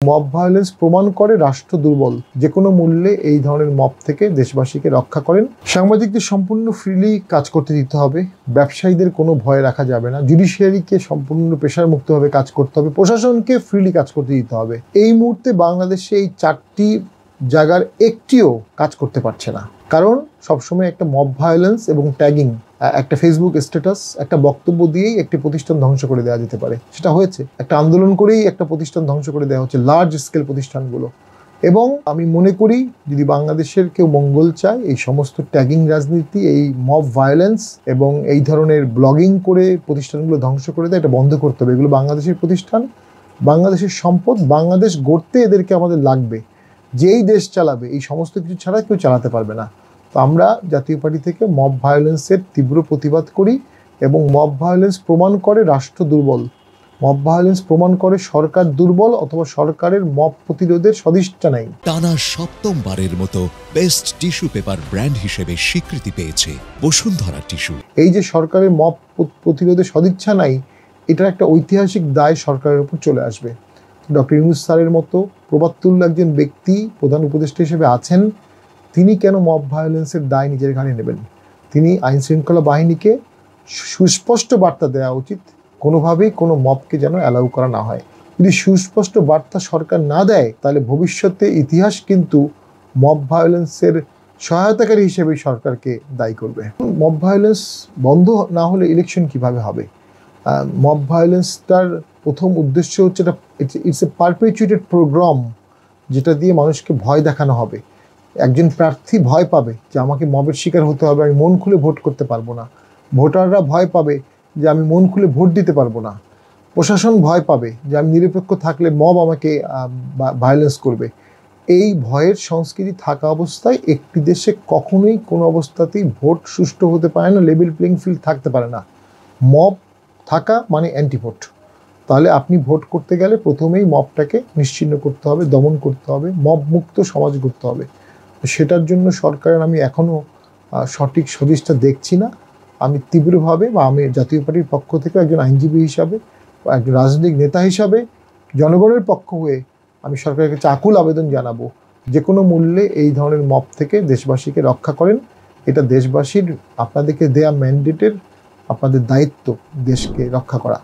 Mob violence প্রমাণ করে রাষ্ট্র দুর্বল, যে কোনো মূল্যে এই ধরনের মব থেকে দেশবাসীকে রক্ষা করেন। সাংবাদিকদের সম্পূর্ণ ফ্রিলি কাজ করতে দিতে হবে, ব্যবসায়ীদের কোনো ভয় রাখা যাবে না, জুডিশিয়ারিকে সম্পূর্ণ প্রেশার মুক্তভাবে কাজ করতে হবে, প্রশাসনকে ফ্রিলি কাজ করতে দিতে হবে। এই মুহূর্তে বাংলাদেশে এই 4টি জায়গার একটিও কাজ করতে পারছে না, কারণ সবসময় একটা মব ভায়োলেন্স এবং ট্যাগিং, একটা ফেসবুক স্ট্যাটাস, একটা বক্তব্য দিয়েই একটি প্রতিষ্ঠান ধ্বংস করে দেওয়া যেতে পারে। সেটা হয়েছে, একটা আন্দোলন করেই একটা প্রতিষ্ঠান ধ্বংস করে দেওয়া হচ্ছে, লার্জ স্কেল প্রতিষ্ঠানগুলো। এবং আমি মনে করি যদি বাংলাদেশের কেউ মঙ্গল চায়, এই সমস্ত ট্যাগিং রাজনীতি, এই মব ভায়োলেন্স এবং এই ধরনের ব্লগিং করে প্রতিষ্ঠানগুলো ধ্বংস করে দেয়, এটা বন্ধ করতে হবে। এগুলো বাংলাদেশের প্রতিষ্ঠান, বাংলাদেশের সম্পদ, বাংলাদেশ গড়তে এদেরকে আমাদের লাগবে। যেই দেশ চালাবে, এই সমস্ত কিছু ছাড়া কেউ চালাতে পারবে না। তো আমরা জাতীয় পার্টি থেকে মব ভায়োলেন্সের তীব্র প্রতিবাদ করি, এবং মব ভায়োলেন্স প্রমাণ করে রাষ্ট্র দুর্বল, মব ভায়োলেন্স প্রমাণ করে সরকার দুর্বল, অথবা সরকারের মব প্রতিরোধের সদিচ্ছা নাই। টানা 7মবারের মতো বেস্ট টিস্যু পেপার ব্র্যান্ড হিসেবে স্বীকৃতি পেয়েছে বসুন্ধরা টিস্যু। এই যে সরকারের মব প্রতিরোধের সদিচ্ছা নাই, এটার একটা ঐতিহাসিক দায় সরকারের উপর চলে আসবে। ডক্টর ইউনূস স্যারের মতো প্রবাদতুল্য একজন ব্যক্তি প্রধান উপদেষ্টা হিসেবে আছেন, তিনি কেন মব ভায়োলেন্সের দায় নিজের ঘাড়ে নেবেন? তিনি আইন শৃঙ্খলা বাহিনীকে সুস্পষ্ট বার্তা দেওয়া উচিত, কোনোভাবেই কোনো মবকে যেন অ্যালাউ করা না হয়। যদি সুস্পষ্ট বার্তা সরকার না দেয়, তাহলে ভবিষ্যতে ইতিহাস কিন্তু মব ভায়োলেন্সের সহায়তাকারী হিসেবে সরকারকে দায়ী করবে। মব ভায়োলেন্স বন্ধ না হলে ইলেকশন কিভাবে হবে? মব ভায়োলেন্সটার প্রথম উদ্দেশ্য হচ্ছে ইটস এ পারপেচুয়েটেড প্রোগ্রাম, যেটা দিয়ে মানুষকে ভয় দেখানো হবে। একজন প্রার্থী ভয় পাবে যে আমাকে মবের শিকার হতে হবে, আমি মন খুলে ভোট করতে পারবো না। ভোটাররা ভয় পাবে যে আমি মন খুলে ভোট দিতে পারবো না। প্রশাসন ভয় পাবে যে আমি নিরপেক্ষ থাকলে মব আমাকে ভায়োলেন্স করবে। এই ভয়ের সংস্কৃতি থাকা অবস্থায় একটি দেশে কখনোই কোনো অবস্থাতেই ভোট সুষ্ঠু হতে পারে না, লেভেল প্লেইং ফিল্ড থাকতে পারে না। মব থাকা মানে অ্যান্টি ভোট। তাহলে আপনি ভোট করতে গেলে প্রথমেই মবটাকে নিশ্চিহ্ন করতে হবে, দমন করতে হবে, মব মুক্ত সমাজ গড়তে হবে। সেটার জন্য সরকারের আমি এখনও সঠিক সদিচ্ছা দেখছি না। আমি তীব্রভাবে, বা আমি জাতীয় পার্টির পক্ষ থেকে একজন আইনজীবী হিসাবে, একজন রাজনৈতিক নেতা হিসাবে জনগণের পক্ষ হয়ে আমি সরকারের কাছে আকুল আবেদন জানাবো, যে কোনো মূল্যে এই ধরনের মব থেকে দেশবাসীকে রক্ষা করেন। এটা দেশবাসীর, আপনাদেরকে দেয়া ম্যান্ডেটের, আপনাদের দায়িত্ব দেশকে রক্ষা করা।